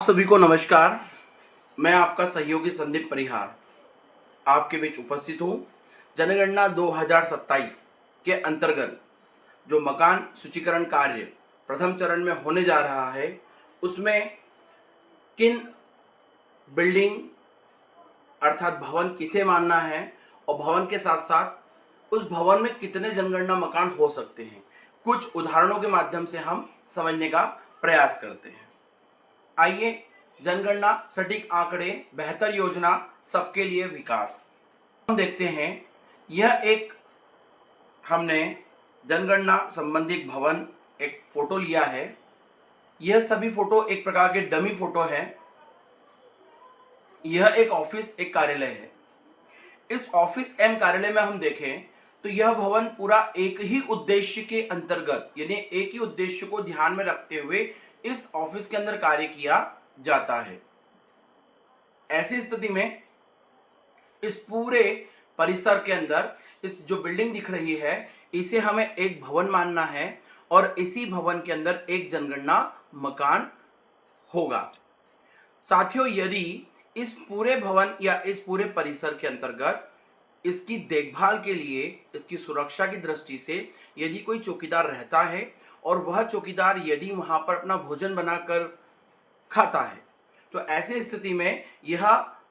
सभी को नमस्कार। मैं आपका सहयोगी संदीप परिहार आपके बीच उपस्थित हूँ। जनगणना 2027 के अंतर्गत जो मकान सूचीकरण कार्य प्रथम चरण में होने जा रहा है, उसमें किन बिल्डिंग अर्थात भवन किसे मानना है और भवन के साथ साथ उस भवन में कितने जनगणना मकान हो सकते हैं, कुछ उदाहरणों के माध्यम से हम समझने का प्रयास करते हैं। आइए, जनगणना सटीक आंकड़े, बेहतर योजना, सबके लिए विकास। हम देखते हैं, यह एक हमने जनगणना संबंधित भवन एक फोटो लिया है। यह सभी फोटो एक प्रकार के डमी फोटो है। यह एक ऑफिस, एक कार्यालय है। इस ऑफिस एवं कार्यालय में हम देखें तो यह भवन पूरा एक ही उद्देश्य के अंतर्गत, यानी एक ही उद्देश्य को ध्यान में रखते हुए इस ऑफिस के अंदर कार्य किया जाता है। ऐसी स्थिति में इस पूरे परिसर के अंदर इस जो बिल्डिंग दिख रही है, इसे हमें एक भवन मानना है और इसी भवन के अंदर एक जनगणना मकान होगा। साथियों, यदि इस पूरे भवन या इस पूरे परिसर के अंतर्गत इसकी देखभाल के लिए, इसकी सुरक्षा की दृष्टि से यदि कोई चौकीदार रहता है और वह चौकीदार यदि वहां पर अपना भोजन बनाकर खाता है, तो ऐसी स्थिति में यह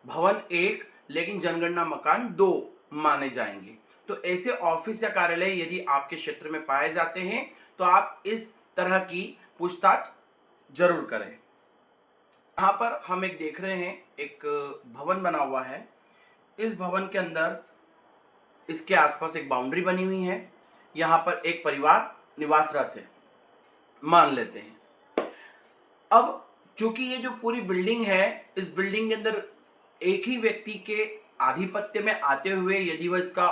भवन एक लेकिन जनगणना मकान दो माने जाएंगे। तो ऐसे ऑफिस या कार्यालय यदि आपके क्षेत्र में पाए जाते हैं तो आप इस तरह की पूछताछ जरूर करें। यहाँ पर हम एक देख रहे हैं, एक भवन बना हुआ है। इस भवन के अंदर इसके आसपास एक बाउंड्री बनी हुई है। यहाँ पर एक परिवार निवासरत है, मान लेते हैं। अब चूंकि ये जो पूरी बिल्डिंग है, इस बिल्डिंग के अंदर एक ही व्यक्ति के आधिपत्य में आते हुए यदि वह इसका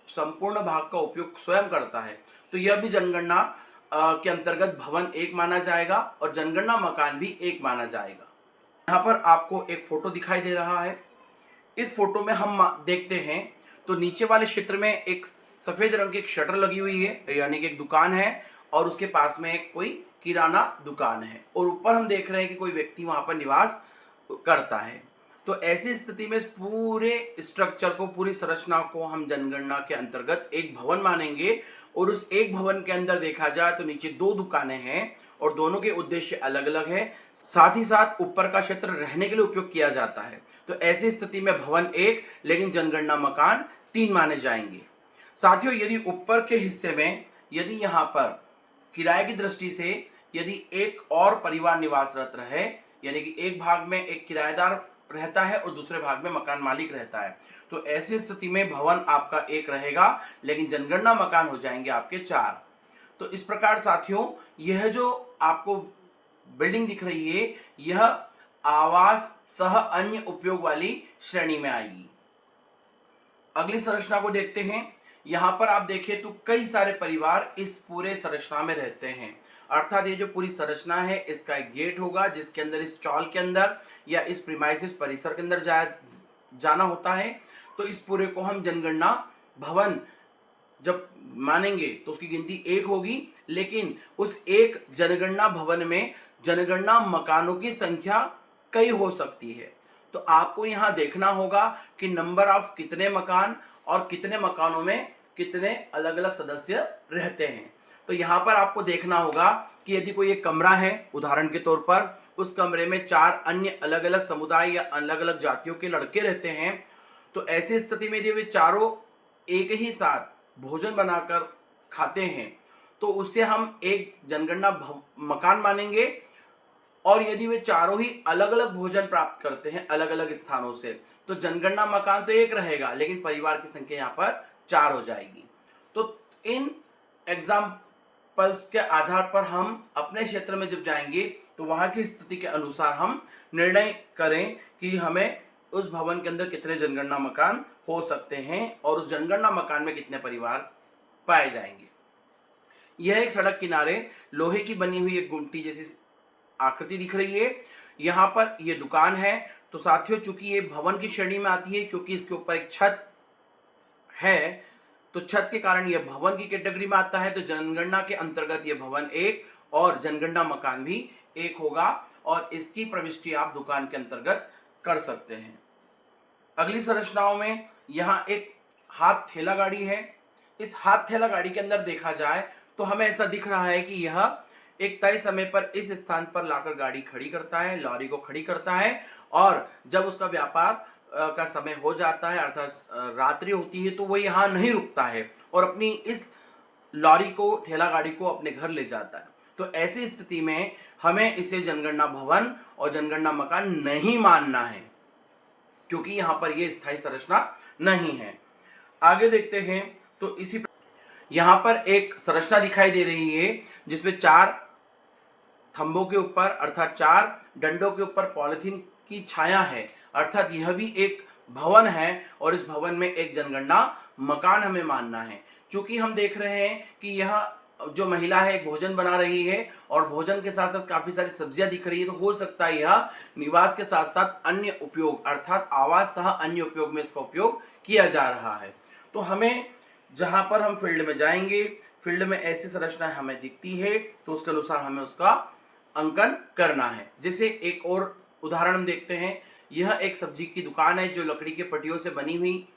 संपूर्ण भाग का उपयोग स्वयं करता है, तो यह भी जनगणना के अंतर्गत भवन एक माना जाएगा और जनगणना मकान भी एक माना जाएगा। यहाँ पर आपको एक फोटो दिखाई दे रहा है। इस फोटो में हम देखते हैं तो नीचे वाले क्षेत्र में एक सफेद रंग की एक शटर लगी हुई है, यानी कि एक दुकान है, और उसके पास में एक कोई किराना दुकान है, और ऊपर हम देख रहे हैं कि कोई व्यक्ति वहां पर निवास करता है। तो ऐसी स्थिति में इस पूरे स्ट्रक्चर को, पूरी संरचना को हम जनगणना के अंतर्गत एक भवन मानेंगे। और उस एक भवन के अंदर देखा जाए तो नीचे दो दुकानें हैं और दोनों के उद्देश्य अलग अलग है। साथ ही साथ ऊपर का क्षेत्र रहने के लिए उपयोग किया जाता है। तो ऐसी स्थिति में भवन एक लेकिन जनगणना मकान तीन माने जाएंगे। साथियों, यदि ऊपर के हिस्से में यदि यहाँ पर किराए की दृष्टि से यदि एक और परिवार निवासरत रहे, यानी कि एक भाग में एक किराएदार रहता है और दूसरे भाग में मकान मालिक रहता है, तो ऐसी स्थिति में भवन आपका एक रहेगा लेकिन जनगणना मकान हो जाएंगे आपके चार। तो इस प्रकार साथियों, यह जो आपको बिल्डिंग दिख रही है, यह आवास सह अन्य उपयोग वाली श्रेणी में आएगी। अगली संरचना को देखते हैं। यहां पर आप देखें तो कई सारे परिवार इस पूरे संरचना में रहते हैं। अर्थात ये जो पूरी संरचना है, इसका एक गेट होगा जिसके अंदर इस चौल के अंदर या इस प्रीमाइसिस परिसर के अंदर जाना होता है। तो इस पूरे को हम जनगणना भवन जब मानेंगे तो उसकी गिनती एक होगी, लेकिन उस एक जनगणना भवन में जनगणना मकानों की संख्या कई हो सकती है। तो आपको यहाँ देखना होगा कि नंबर ऑफ कितने मकान और कितने मकानों में कितने अलग अलग सदस्य रहते हैं। तो यहाँ पर आपको देखना होगा कि यदि कोई एक कमरा है, उदाहरण के तौर पर उस कमरे में चार अन्य अलग अलग समुदाय या अलग अलग जातियों के लड़के रहते हैं, तो ऐसी स्थिति में यदि वे चारों एक ही साथ भोजन बनाकर खाते हैं तो उससे हम एक जनगणना मकान मानेंगे। और यदि वे चारों ही अलग अलग भोजन प्राप्त करते हैं अलग अलग स्थानों से, तो जनगणना मकान तो एक रहेगा लेकिन परिवार की संख्या यहाँ पर चार हो जाएगी। तो इन एग्जाम्पल्स के आधार पर हम अपने क्षेत्र में जब जाएंगे तो वहां की स्थिति के अनुसार हम निर्णय करें कि हमें उस भवन के अंदर कितने जनगणना मकान हो सकते हैं और उस जनगणना मकान में कितने परिवार पाए जाएंगे। यह एक सड़क किनारे लोहे की बनी हुई एक गुमटी जैसी आकृति दिख रही है। यहाँ पर यह दुकान है। तो साथियों, चूंकि ये भवन की श्रेणी में आती है क्योंकि इसके ऊपर एक छत है, तो छत के कारण यह भवन की कैटेगरी में आता है। तो जनगणना के अंतर्गत यह भवन एक और जनगणना मकान भी एक होगा। और इसकी प्रविष्टि आप दुकान के अंतर्गत कर सकते हैं। अगली संरचनाओं में यहाँ एक हाथ ठेला गाड़ी है। इस हाथ ठेला गाड़ी के अंदर देखा जाए तो हमें ऐसा दिख रहा है कि यह एक तय समय पर इस स्थान पर लाकर गाड़ी खड़ी करता है, लॉरी को खड़ी करता है, और जब उसका व्यापार का समय हो जाता है अर्थात रात्रि होती है तो वो यहाँ नहीं रुकता है और अपनी इस लॉरी को, ठेला गाड़ी को अपने घर ले जाता है। तो ऐसी स्थिति में हमें इसे जनगणना भवन और जनगणना मकान नहीं मानना है, क्योंकि यहाँ पर ये स्थायी संरचना नहीं है। आगे देखते हैं तो यहाँ पर एक संरचना दिखाई दे रही है जिसमें 4 थंबों के ऊपर अर्थात 4 डंडों के ऊपर पॉलिथीन की छाया है, अर्थात यह भी एक भवन है और इस भवन में एक जनगणना मकान हमें मानना है। क्योंकि हम देख रहे हैं कि यह जो महिला है एक भोजन बना रही है और भोजन के साथ साथ काफी सारी सब्जियां दिख रही है, तो हो सकता है यह निवास के साथ साथ अन्य उपयोग अर्थात आवास सह अन्य उपयोग में इसका उपयोग किया जा रहा है। तो हमें जहां पर हम फील्ड में जाएंगे, फील्ड में ऐसी संरचनाएं हमें दिखती है तो उसके अनुसार हमें उसका अंकन करना है। जैसे एक और उदाहरण हम देखते हैं, यह एक सब्जी की दुकान है जो लकड़ी के पट्टियों से बनी हुई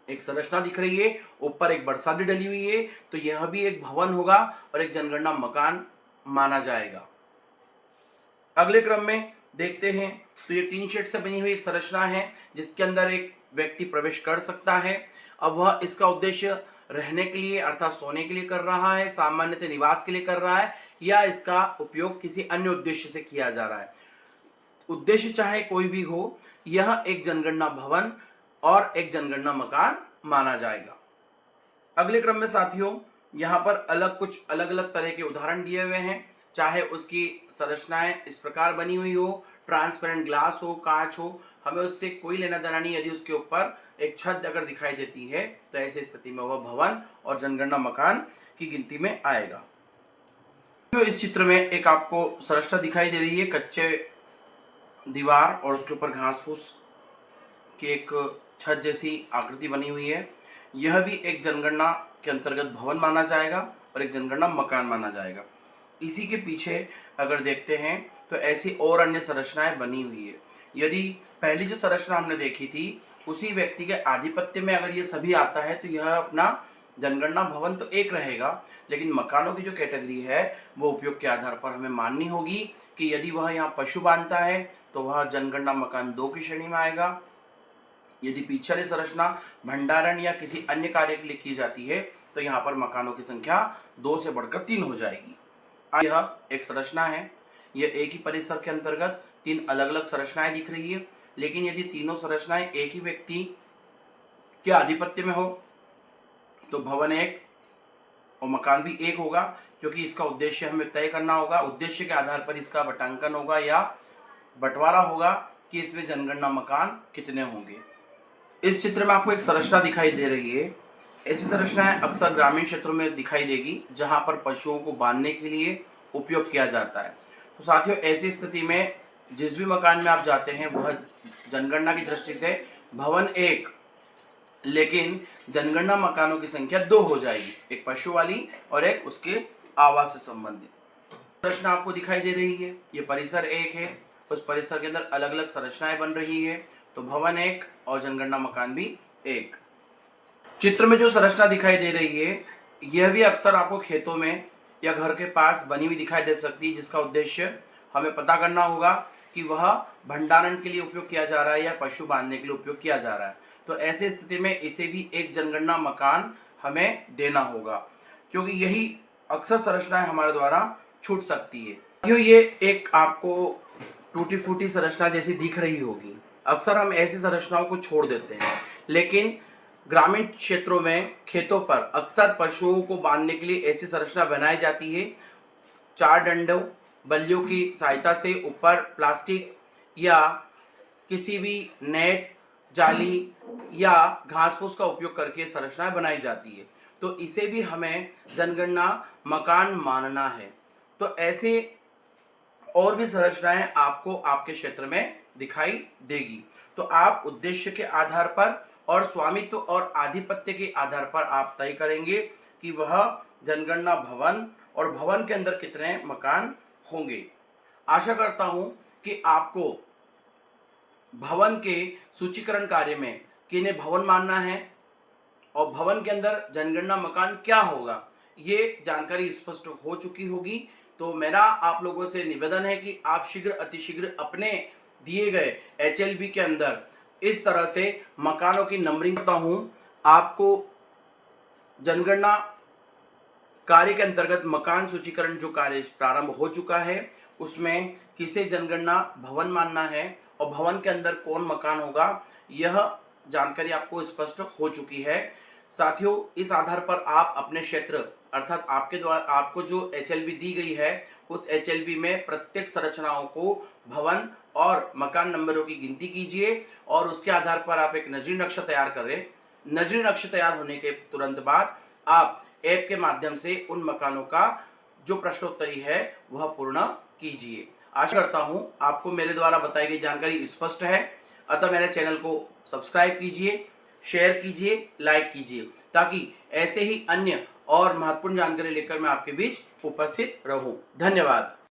एक संरचना दिख रही है, ऊपर एक बरसाती डली हुई है, तो यह भी एक भवन होगा और एक जनगणना मकान माना जाएगा। अगले क्रम में देखते हैं तो ये टीन शेड से बनी हुई एक संरचना है जिसके अंदर एक व्यक्ति प्रवेश कर सकता है। अब वह इसका उद्देश्य रहने के लिए अर्थात सोने के लिए कर रहा है, सामान्यतः निवास के लिए कर रहा है, या इसका उपयोग किसी अन्य उद्देश्य से किया जा रहा है। उद्देश्य चाहे कोई भी हो, यह एक जनगणना भवन और एक जनगणना मकान माना जाएगा। अगले क्रम में साथियों यहाँ पर कुछ अलग अलग तरह के उदाहरण दिए हुए हैं, चाहे उसकी संरचनाएं इस प्रकार बनी हुई हो, ट्रांसपेरेंट ग्लास हो, कांच हो, हमें उससे कोई लेना देना नहीं। यदि उसके ऊपर एक छत अगर दिखाई देती है तो ऐसी स्थिति में वह भवन और जनगणना मकान की गिनती में आएगा। तो इस चित्र में एक आपको संरचना दिखाई दे रही है, कच्चे दीवार और उसके ऊपर घास फूस की एक छत जैसी आकृति बनी हुई है। यह भी एक जनगणना के अंतर्गत भवन माना जाएगा और एक जनगणना मकान माना जाएगा। इसी के पीछे अगर देखते हैं तो ऐसी और अन्य संरचनाएं बनी हुई है। यदि पहली जो संरचना हमने देखी थी उसी व्यक्ति के आधिपत्य में अगर ये सभी आता है तो यह अपना जनगणना भवन तो एक रहेगा, लेकिन मकानों की जो कैटेगरी है वो उपयोग के आधार पर हमें माननी होगी कि यदि वह यहाँ पशु बांधता है तो वह जनगणना मकान 2 की श्रेणी में आएगा। यदि पिछली संरचना भंडारण या किसी अन्य कार्य के लिए की जाती है तो यहाँ पर मकानों की संख्या 2 से बढ़कर 3 हो जाएगी। यह एक संरचना है, यह एक ही परिसर के अंतर्गत 3 अलग अलग संरचनाएं दिख रही है, लेकिन यदि तीनों संरचनाएं एक ही व्यक्ति के आधिपत्य में हो तो भवन एक और मकान भी एक होगा, क्योंकि इसका उद्देश्य हमें तय करना होगा। उद्देश्य के आधार पर इसका बटांकन होगा या बंटवारा होगा कि इसमें जनगणना मकान कितने होंगे। इस चित्र में आपको एक संरचना दिखाई दे रही है। ऐसी संरचनाएं अक्सर ग्रामीण क्षेत्रों में दिखाई देगी जहां पर पशुओं को बांधने के लिए उपयोग किया जाता है। तो साथियों ऐसी स्थिति में जिस भी मकान में आप जाते हैं वह जनगणना की दृष्टि से भवन 1, लेकिन जनगणना मकानों की संख्या 2 हो जाएगी, एक पशु वाली और एक उसके आवास से संबंधित। संरचना आपको दिखाई दे रही है, ये परिसर 1 है, उस परिसर के अंदर अलग अलग संरचनाएं बन रही है, तो भवन 1 और जनगणना मकान भी 1। चित्र में जो संरचना दिखाई दे रही है यह भी अक्सर आपको खेतों में या घर के पास बनी हुई दिखाई दे सकती है, जिसका उद्देश्य हमें पता करना होगा कि वह भंडारण के लिए उपयोग किया जा रहा है या पशु बांधने के लिए उपयोग किया जा रहा है। तो ऐसी स्थिति में इसे भी एक जनगणना मकान हमें देना होगा, क्योंकि यही अक्सर संरचनाएं हमारे द्वारा छूट सकती है। ये एक आपको टूटी फूटी संरचना जैसी दिख रही होगी, अक्सर हम ऐसी संरचनाओं को छोड़ देते हैं, लेकिन ग्रामीण क्षेत्रों में खेतों पर अक्सर पशुओं को बांधने के लिए ऐसी संरचना बनाई जाती है। 4 डंडों बल्लियों की सहायता से ऊपर प्लास्टिक या किसी भी नेट, जाली या घास फूस का उपयोग करके संरचनाएं बनाई जाती है, तो इसे भी हमें जनगणना मकान मानना है। तो ऐसे और भी संरचनाएं आपको आपके क्षेत्र में दिखाई देगी, तो आप उद्देश्य के आधार पर और स्वामित्व और आधिपत्य के आधार पर आप तय करेंगे कि वह जनगणना भवन और भवन के अंदर कितने मकान होंगे। आशा करता हूं कि आपको भवन के सूचीकरण कार्य में कि इन्हें भवन मानना है और भवन के अंदर जनगणना मकान क्या होगा, ये जानकारी स्पष्ट हो चुकी होगी। तो मेरा आप लोगों से निवेदन है कि आप शीघ्र अतिशीघ्र अपने दिए गए HLB के अंदर इस तरह से मकानों की नंबरिंग करता हूं। आपको जनगणना कार्य के अंतर्गत मकान सूचीकरण जो कार्य प्रारंभ हो चुका है, उसमें किसे जनगणना भवन मानना है और भवन के अंदर कौन मकान होगा, यह जानकारी आपको स्पष्ट हो चुकी है। साथियों, इस आधार पर आप अपने क्षेत्र अर्थात आपके द्वारा आपको जो HLB दी गई है, उस HLB में प्रत्येक संरचनाओं को भवन और मकान नंबरों की गिनती कीजिए और उसके आधार पर आप एक नजरी नक्शा तैयार करें। नजरी नक्शा तैयार होने के तुरंत बाद आप ऐप के माध्यम से उन मकानों का जो प्रश्नोत्तरी है वह पूर्ण कीजिए। आशा करता हूं आपको मेरे द्वारा बताई गई जानकारी स्पष्ट है। अतः मेरे चैनल को सब्सक्राइब कीजिए, शेयर कीजिए, लाइक कीजिए, ताकि ऐसे ही अन्य और महत्वपूर्ण जानकारी लेकर मैं आपके बीच उपस्थित रहूं। धन्यवाद।